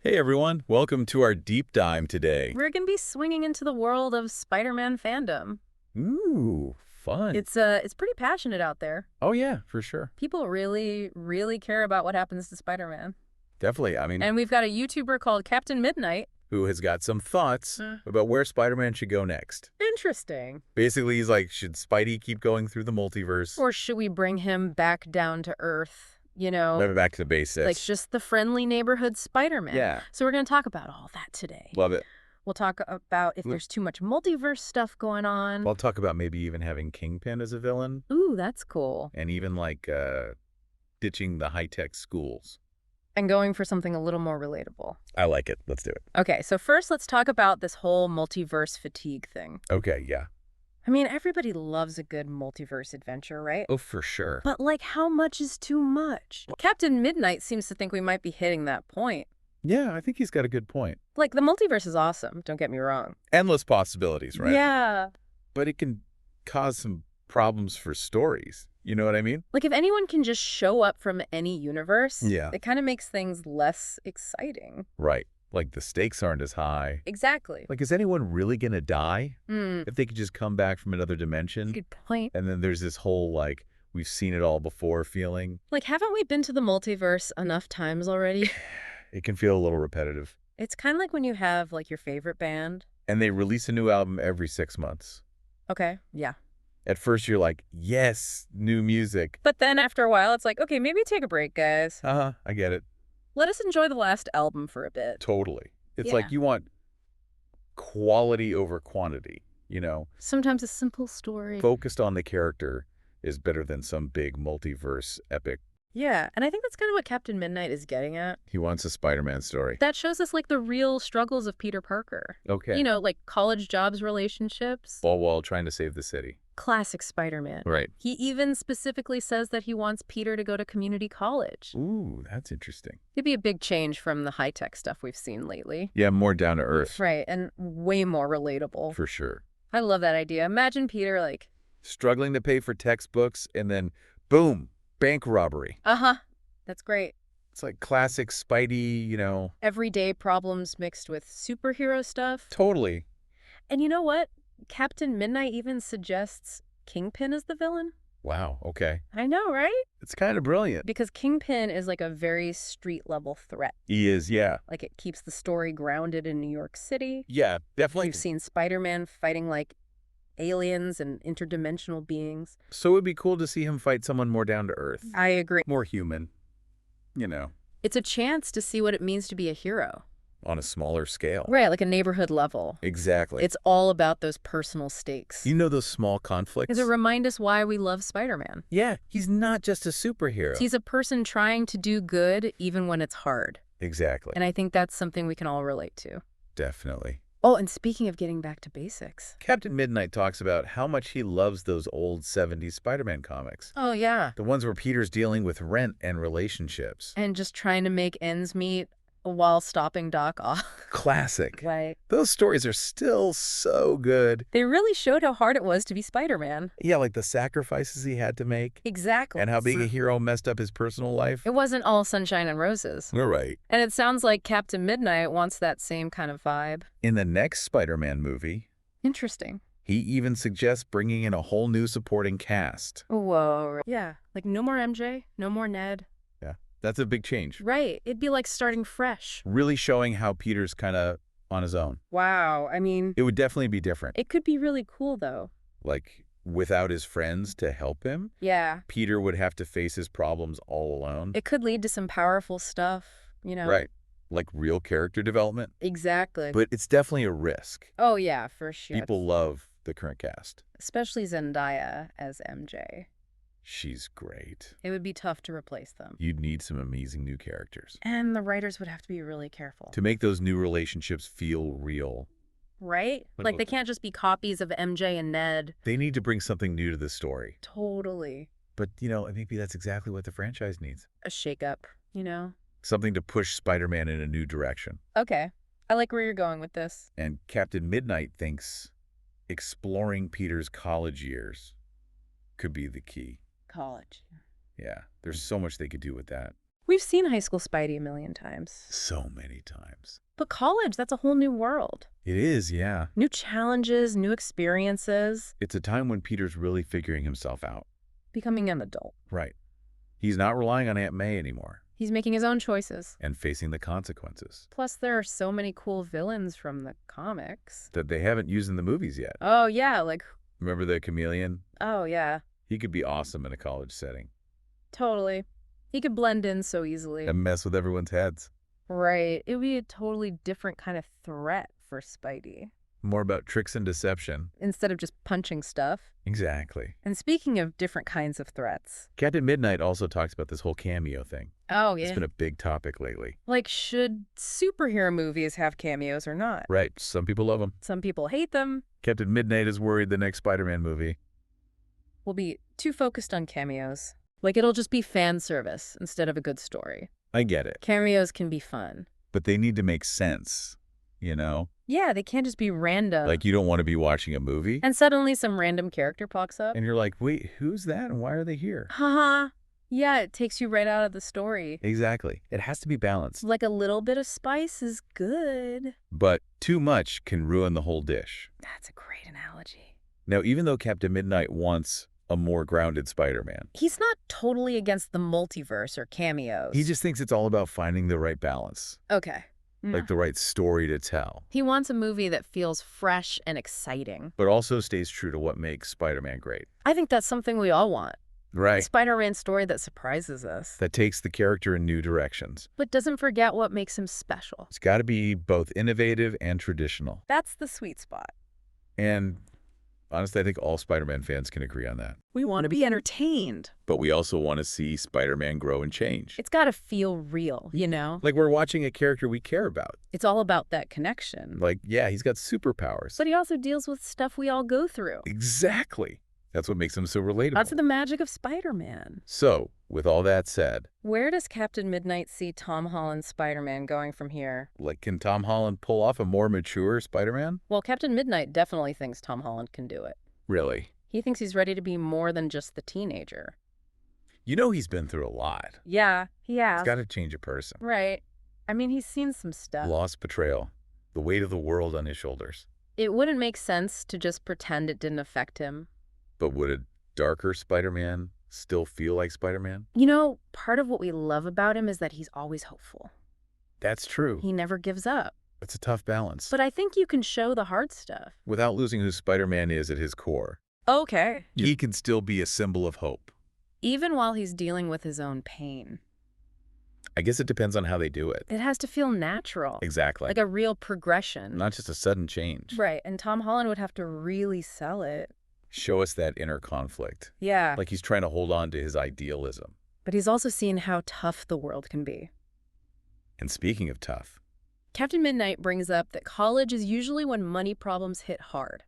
Hey everyone, welcome to our deep dive today. We're going to be swinging into the world of Spider-Man fandom. Ooh, fun. It's pretty passionate out there. Oh yeah, for sure. People really, really care about what happens to Spider-Man. Definitely. And we've got a YouTuber called Captain Midnight. Who has got some thoughts about where Spider-Man should go next. Interesting. Basically, he's like, should Spidey keep going through the multiverse? Or should we bring him back down to Earth? Maybe back to the basics. Like just the friendly neighborhood Spider-Man. Yeah. So we're going to talk about all that today. Love it. We'll talk about if there's too much multiverse stuff going on. I'll talk about maybe even having Kingpin as a villain. Ooh, that's cool. And even like ditching the high-tech schools. And going for something a little more relatable. I like it. Let's do it. Okay, so first let's talk about this whole multiverse fatigue thing. Okay, yeah. I mean, everybody loves a good multiverse adventure, right? Oh, for sure. But, like, how much is too much? Captain Midnight seems to think we might be hitting that point. Yeah, I think he's got a good point. Like, the multiverse is awesome, don't get me wrong. Endless possibilities, right? Yeah. But it can cause some problems for stories. You know what I mean? Like, if anyone can just show up from any universe, Yeah. it kind of makes things less exciting. Right. Like the stakes aren't as high. Exactly. Like, is anyone really going to die if they could just come back from another dimension? Good point. And then there's this whole, like, we've seen it all before feeling. Like, haven't we been to the multiverse enough times already? It can feel a little repetitive. It's kind of like when you have, like, your favorite band. And they release a new album every 6 months. Okay, yeah. At first, you're like, yes, new music. But then after a while, it's like, okay, maybe take a break, guys. I get it. Let us enjoy the last album for a bit. Totally. It's Yeah. like you want quality over quantity, you know? Sometimes a simple story. Focused on the character is better than some big multiverse epic. Yeah, and I think that's kind of what Captain Midnight is getting at. He wants a Spider-Man story. That shows us, like, the real struggles of Peter Parker. Okay. You know, like college jobs relationships. All while trying to save the city. Classic Spider-Man. Right. He even specifically says that he wants Peter to go to community college. Ooh, that's interesting. It'd be a big change from the high-tech stuff we've seen lately. Yeah, more down to earth. Right, and way more relatable. For sure. I love that idea. Imagine Peter, like... Struggling to pay for textbooks and then, boom, bank robbery. Uh-huh. That's great. It's like classic Spidey, you know. Everyday problems mixed with superhero stuff. Totally. And you know what? Captain Midnight even suggests Kingpin as the villain. Wow, okay. I know, right? It's kind of brilliant. Because Kingpin is like a very street-level threat. He is, yeah. Like, it keeps the story grounded in New York City. Yeah, definitely. We've seen Spider-Man fighting, like, aliens and interdimensional beings. So it would be cool to see him fight someone more down to earth. I agree. More human, you know, It's a chance to see what it means to be a hero. on a smaller scale. Right, like a neighborhood level. Exactly. It's all about those personal stakes. You know those small conflicts? Does it remind us why we love Spider-Man? Yeah, he's not just a superhero. He's a person trying to do good even when it's hard. Exactly. And I think that's something we can all relate to. Definitely. Oh, and speaking of getting back to basics. Captain Midnight talks about how much he loves those old 70s Spider-Man comics. Oh, yeah. The ones where Peter's dealing with rent and relationships. And just trying to make ends meet while stopping Doc off. Classic. Right. Those stories are still so good. They really showed how hard it was to be Spider-Man. Yeah, like the sacrifices he had to make. Exactly. And how being a hero messed up his personal life. It wasn't all sunshine and roses. You're right. And it sounds like Captain Midnight wants that same kind of vibe. In the next Spider-Man movie, Interesting. he even suggests bringing in a whole new supporting cast. Whoa. Yeah. Like no more MJ, no more Ned. Yeah, that's a big change. Right. It'd be like starting fresh. Really showing how Peter's kind of on his own. Wow. I mean, It would definitely be different. it could be really cool, though. Like, without his friends to help him, Yeah. Peter would have to face his problems all alone. It could lead to some powerful stuff, you know? Right. Like real character development. Exactly. But it's definitely a risk. Oh, yeah, for sure. People love the current cast. Especially Zendaya as MJ. She's great. It would be tough to replace them. You'd need some amazing new characters. And the writers would have to be really careful. To make those new relationships feel real, Right? Like, they can't just be copies of MJ and Ned. they need to bring something new to the story. Totally. But, you know, maybe that's exactly what the franchise needs. A shakeup, you know? Something to push Spider-Man in a new direction. Okay. I like where you're going with this. And Captain Midnight thinks exploring Peter's college years could be the key. College. Yeah, there's so much they could do with that. We've seen high school Spidey a million times. So many times. But college, that's a whole new world. It is, yeah. New challenges, new experiences. It's a time when Peter's really figuring himself out. Becoming an adult. Right. He's not relying on Aunt May anymore. He's making his own choices. And facing the consequences. Plus, there are so many cool villains from the comics. That they haven't used in the movies yet. Oh, yeah, like... Remember the Chameleon? Oh, yeah. He could be awesome in a college setting. Totally. He could blend in so easily. And mess with everyone's heads. Right. It would be a totally different kind of threat for Spidey. More about tricks and deception. Instead of just punching stuff. Exactly. And speaking of different kinds of threats. Captain Midnight also talks about this whole cameo thing. Oh, yeah. It's been a big topic lately. Like, should superhero movies have cameos or not? Right. Some people love them. Some people hate them. Captain Midnight is worried the next Spider-Man movie will be too focused on cameos. Like, it'll just be fan service instead of a good story. I get it. Cameos can be fun. But they need to make sense, you know? Yeah, they can't just be random. Like, you don't want to be watching a movie. And suddenly some random character pops up. And you're like, wait, who's that and why are they here? Haha. Yeah, it takes you right out of the story. Exactly. It has to be balanced. Like a little bit of spice is good. But too much can ruin the whole dish. That's a great analogy. Now, even though Captain Midnight wants a more grounded Spider-Man, he's not totally against the multiverse or cameos. he just thinks it's all about finding the right balance. Okay. Like the right story to tell. He wants a movie that feels fresh and exciting. But also stays true to what makes Spider-Man great. I think that's something we all want. Right. A Spider-Man story that surprises us. That takes the character in new directions. But doesn't forget what makes him special. It's got to be both innovative and traditional. That's the sweet spot. And honestly, I think all Spider-Man fans can agree on that. We want to be entertained. But we also want to see Spider-Man grow and change. It's got to feel real, you know? Like we're watching a character we care about. It's all about that connection. Like, yeah, he's got superpowers. But he also deals with stuff we all go through. Exactly. That's what makes him so relatable. That's the magic of Spider-Man. So, with all that said, where does Captain Midnight see Tom Holland's Spider-Man going from here? Like, can Tom Holland pull off a more mature Spider-Man? Well, Captain Midnight definitely thinks Tom Holland can do it. Really? He thinks he's ready to be more than just the teenager. You know he's been through a lot. Yeah, he has. He's got to change a person. Right. I mean, he's seen some stuff. Loss, betrayal, the weight of the world on his shoulders. It wouldn't make sense to just pretend it didn't affect him. But would a darker Spider-Man still feel like Spider-Man? You know, part of what we love about him is that he's always hopeful. That's true. He never gives up. It's a tough balance. But I think you can show the hard stuff. Without losing who Spider-Man is at his core. Okay. He can still be a symbol of hope. Even while he's dealing with his own pain. I guess it depends on how they do it. It has to feel natural. Exactly. Like a real progression. Not just a sudden change. Right, and Tom Holland would have to really sell it. Show us that inner conflict. Yeah. Like he's trying to hold on to his idealism. But he's also seen how tough the world can be. And speaking of tough, Captain Midnight brings up that college is usually when money problems hit hard.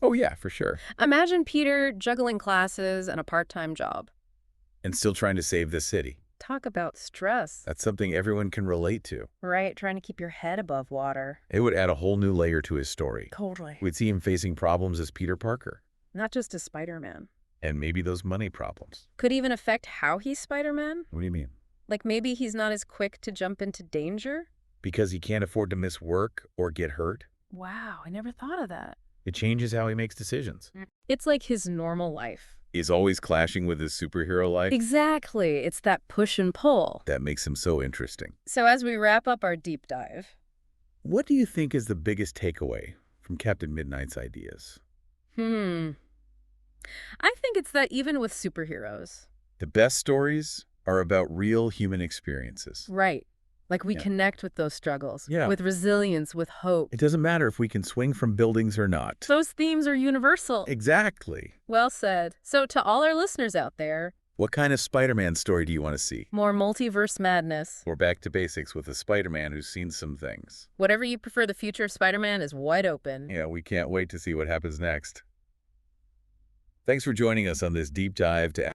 oh yeah, for sure. Imagine Peter juggling classes and a part-time job. And still trying to save the city. Talk about stress. That's something everyone can relate to. Right, trying to keep your head above water. It would add a whole new layer to his story. Totally. We'd see him facing problems as Peter Parker. Not just as Spider-Man. And maybe those money problems. Could even affect how he's Spider-Man? What do you mean? Like maybe he's not as quick to jump into danger? Because he can't afford to miss work or get hurt? Wow, I never thought of that. It changes how he makes decisions. It's like his normal life. Is always clashing with his superhero life? Exactly. It's that push and pull. That makes him so interesting. So as we wrap up our deep dive. What do you think is the biggest takeaway from Captain Midnight's ideas? I think it's that even with superheroes. The best stories are about real human experiences. Right. Like we Yeah. connect with those struggles. Yeah. With resilience, with hope. It doesn't matter if we can swing from buildings or not. Those themes are universal. Exactly. Well said. So to all our listeners out there, What kind of Spider-Man story do you want to see? more multiverse madness. Or back to basics with a Spider-Man who's seen some things. Whatever you prefer, the future of Spider-Man is wide open. Yeah, we can't wait to see what happens next. Thanks for joining us on this deep dive to